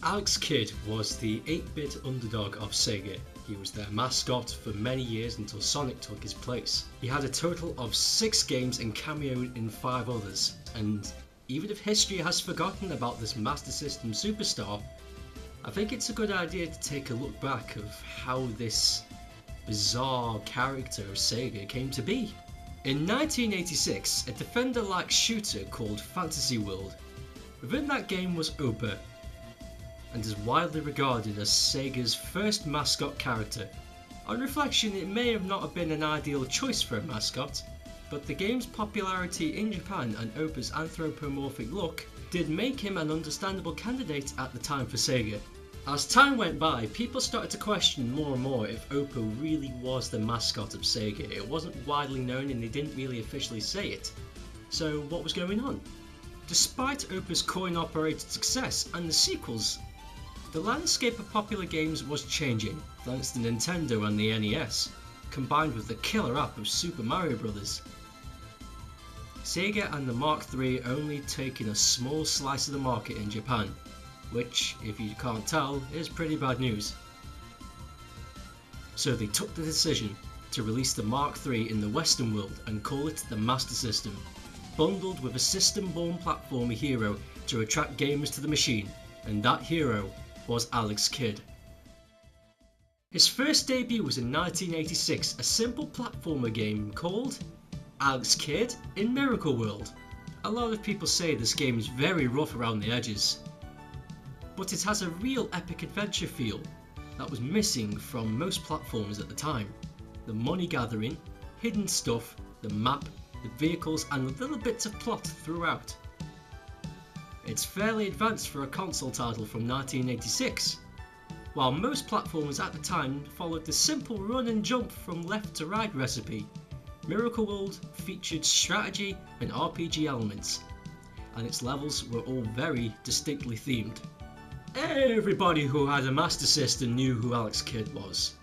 Alex Kidd was the 8-bit underdog of Sega. He was their mascot for many years until Sonic took his place. He had a total of 6 games and cameoed in 5 others, and even if history has forgotten about this Master System superstar, I think it's a good idea to take a look back of how this bizarre character of Sega came to be. In 1986, a defender-like shooter called Fantasy World. Within that game was Opa, and is widely regarded as Sega's first mascot character. On reflection, it may have not have been an ideal choice for a mascot, but the game's popularity in Japan and Opa's anthropomorphic look did make him an understandable candidate at the time for Sega. As time went by, people started to question more and more if Opa really was the mascot of Sega. It wasn't widely known and they didn't really officially say it. So what was going on? Despite Opa's coin-operated success and the sequels, the landscape of popular games was changing, thanks to Nintendo and the NES, combined with the killer app of Super Mario Bros. Sega and the Mark III only taking a small slice of the market in Japan, which, if you can't tell, is pretty bad news. So they took the decision to release the Mark III in the Western world and call it the Master System, bundled with a system-born platformer hero to attract gamers to the machine, and that hero was Alex Kidd. His first debut was in 1986, a simple platformer game called Alex Kidd in Miracle World. A lot of people say this game is very rough around the edges, but it has a real epic adventure feel that was missing from most platformers at the time. The money gathering, hidden stuff, the map, the vehicles and the little bits of plot throughout. It's fairly advanced for a console title from 1986. While most platformers at the time followed the simple run and jump from left to right recipe, Miracle World featured strategy and RPG elements, and its levels were all very distinctly themed. Everybody who had a Master System knew who Alex Kidd was,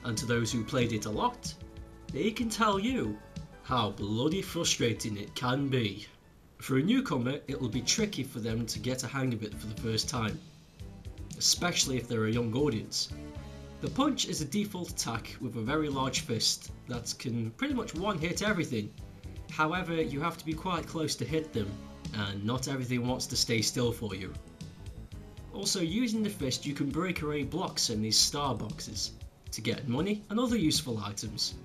and to those who played it a lot, they can tell you how bloody frustrating it can be. For a newcomer, it'll be tricky for them to get a hang of it for the first time, especially if they're a young audience. The punch is a default attack with a very large fist that can pretty much one-hit everything. However, you have to be quite close to hit them, and not everything wants to stay still for you. Also, using the fist you can break away blocks in these star boxes to get money and other useful items.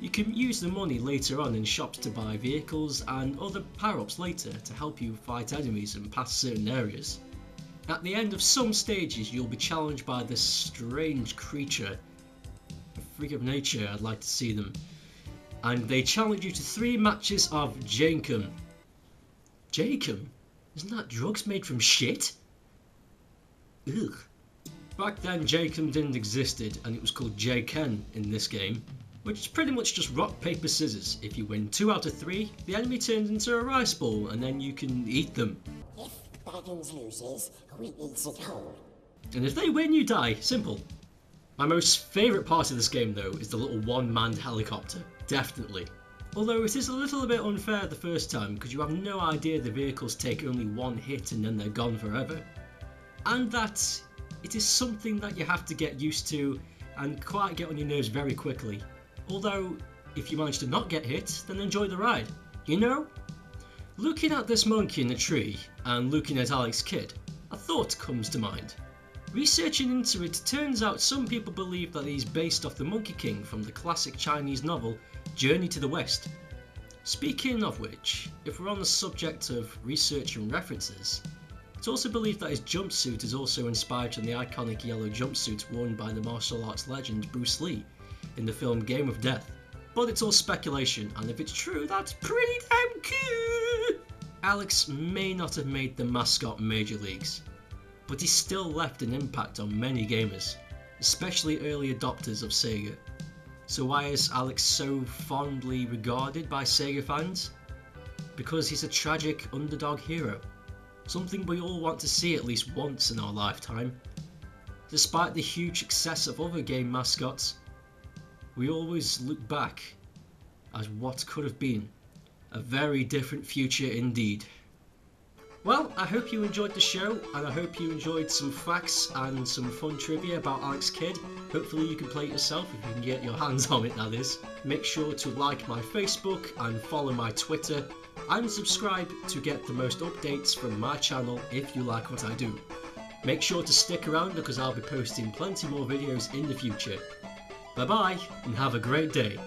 You can use the money later on in shops to buy vehicles and other power-ups later to help you fight enemies and pass certain areas. At the end of some stages you'll be challenged by this strange creature, a freak of nature I'd like to see them, and they challenge you to 3 matches of Jankum. Jankum? Isn't that drugs made from shit? Ugh. Back then Jankum didn't existed and it was called J-Ken in this game, which is pretty much just rock, paper, scissors. If you win 2 out of 3, the enemy turns into a rice ball and then you can eat them. If Baggins loses, we eat it whole. And if they win, you die. Simple. My most favourite part of this game though is the little one-manned helicopter. Definitely. Although it is a little bit unfair the first time because you have no idea the vehicles take only 1 hit and then they're gone forever. And that it is something that you have to get used to and quite get on your nerves very quickly. Although, if you manage to not get hit, then enjoy the ride, you know? Looking at this monkey in the tree, and looking at Alex Kidd, a thought comes to mind. Researching into it, turns out some people believe that he's based off the Monkey King from the classic Chinese novel, Journey to the West. Speaking of which, if we're on the subject of research and references, it's also believed that his jumpsuit is also inspired from the iconic yellow jumpsuit worn by the martial arts legend Bruce Lee in the film Game of Death. But it's all speculation, and if it's true, that's pretty damn cool! Alex may not have made the mascot major leagues, but he still left an impact on many gamers, especially early adopters of Sega. So why is Alex so fondly regarded by Sega fans? Because he's a tragic underdog hero, something we all want to see at least once in our lifetime. Despite the huge success of other game mascots, we always look back as what could have been a very different future indeed. Well, I hope you enjoyed the show, and I hope you enjoyed some facts and some fun trivia about Alex Kidd. Hopefully you can play it yourself if you can get your hands on it, that is. Make sure to like my Facebook and follow my Twitter, and subscribe to get the most updates from my channel if you like what I do. Make sure to stick around because I'll be posting plenty more videos in the future. Bye bye, and have a great day.